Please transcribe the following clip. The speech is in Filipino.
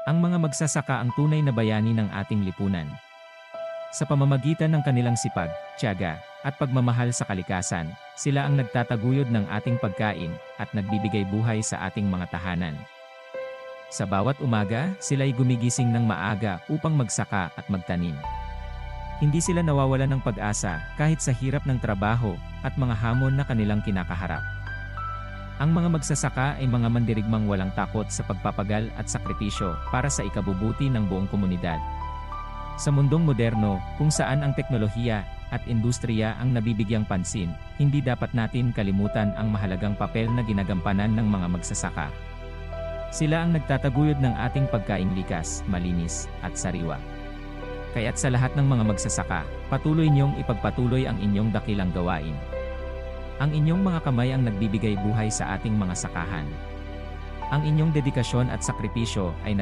Ang mga magsasaka ang tunay na bayani ng ating lipunan. Sa pamamagitan ng kanilang sipag, tiyaga, at pagmamahal sa kalikasan, sila ang nagtataguyod ng ating pagkain at nagbibigay buhay sa ating mga tahanan. Sa bawat umaga, sila'y gumigising ng maaga upang magsaka at magtanim. Hindi sila nawawalan ng pag-asa kahit sa hirap ng trabaho at mga hamon na kanilang kinakaharap. Ang mga magsasaka ay mga mandirigmang walang takot sa pagpapagal at sakripisyo para sa ikabubuti ng buong komunidad. Sa mundong moderno, kung saan ang teknolohiya at industriya ang nabibigyang pansin, hindi dapat natin kalimutan ang mahalagang papel na ginagampanan ng mga magsasaka. Sila ang nagtataguyod ng ating pagkaing likas, malinis, at sariwa. Kaya't sa lahat ng mga magsasaka, patuloy niyong ipagpatuloy ang inyong dakilang gawain. Ang inyong mga kamay ang nagbibigay buhay sa ating mga sakahan. Ang inyong dedikasyon at sakripisyo ay